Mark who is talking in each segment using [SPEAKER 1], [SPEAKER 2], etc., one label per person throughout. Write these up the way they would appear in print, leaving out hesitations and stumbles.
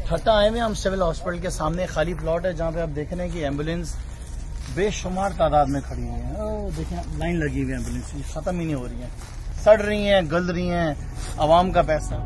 [SPEAKER 1] ठट्टा आए हुए हम सिविल हॉस्पिटल के सामने खाली प्लॉट है जहाँ पे आप देख रहे हैं कि एम्बुलेंस बेशुमार तादाद में खड़ी हुई है। ओ देखें लाइन लगी हुई है, एम्बुलेंस की खत्म ही नहीं हो रही है, सड़ रही हैं, गल रही हैं, आवाम का पैसा।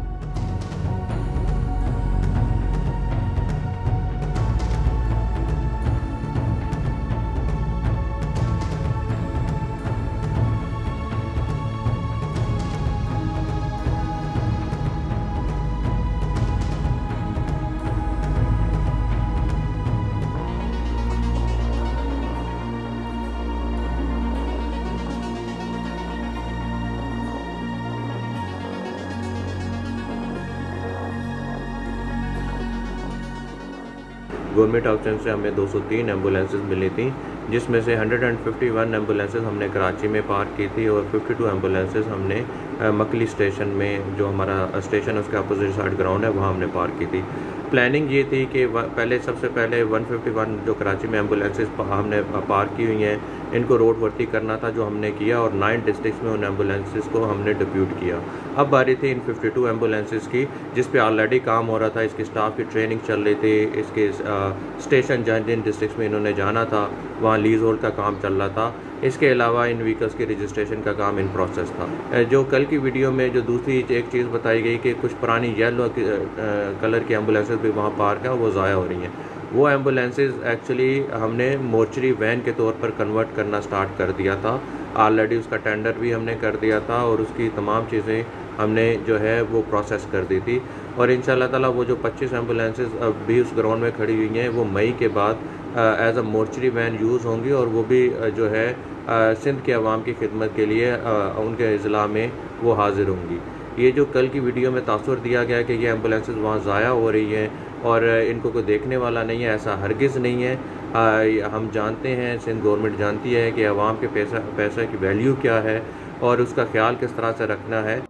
[SPEAKER 2] गवर्नमेंट ऑक्शन से हमें 203 एम्बुलेंसेस मिली थी, जिसमें से 151 एम्बुलेंसेस हमने कराची में पार्क की थी और 52 एम्बुलेंसेस हमने मकली स्टेशन में, जो हमारा स्टेशन है उसके अपोजिट साइड ग्राउंड है, वहाँ हमने पार्क की थी। प्लानिंग ये थी कि सबसे पहले 151 जो कराची में एम्बुलेंसेस हमने पार्क की हुई हैं, इनको रोड भर्ती करना था, जो हमने किया, और 9 डिस्ट्रिक्ट्स में उन एम्बुलेंसेस को हमने डिप्यूट किया। अब बारी थी इन 52 एम्बुलेंसेस की, जिस पे ऑलरेडी काम हो रहा था, इसकी स्टाफ की ट्रेनिंग चल रही थी, इसके स्टेशन जिन डिस्ट्रिक्ट्स में इन्होंने जाना था वहाँ लीज होल्ड का काम चल रहा था। इसके अलावा इन व्हीकल्स के रजिस्ट्रेशन का काम इन प्रोसेस था। जो कल की वीडियो में जो दूसरी एक चीज़ बताई गई कि कुछ पुरानी येलो कलर की एम्बुलेंसेस भी वहाँ पार्क हैं, वो ज़ाया हो रही हैं। वो एम्बुलेंसेस एक्चुअली हमने मोर्चरी वैन के तौर पर कन्वर्ट करना स्टार्ट कर दिया था। ऑलरेडी उसका टेंडर भी हमने कर दिया था और उसकी तमाम चीज़ें हमने जो है वो प्रोसेस कर दी थी। और इंशाल्लाह ताला वो जो 25 एम्बुलेंसेस अब भी उस ग्राउंड में खड़ी हुई हैं, वो मई के बाद as a mortuary van use होंगी और वो भी जो है सिंध के अवाम की खिदमत के लिए उनके अज़ला में वो हाजिर होंगी। ये जो कल की वीडियो में तासुर दिया गया कि ये एम्बुलेंसेस वहाँ ज़ाया हो रही हैं और इनको कोई देखने वाला नहीं है, ऐसा हरगिज़ नहीं है। हम जानते हैं, सिंध गवर्नमेंट जानती है कि अवाम के पैसा की वैल्यू क्या है और उसका ख्याल किस तरह से रखना है।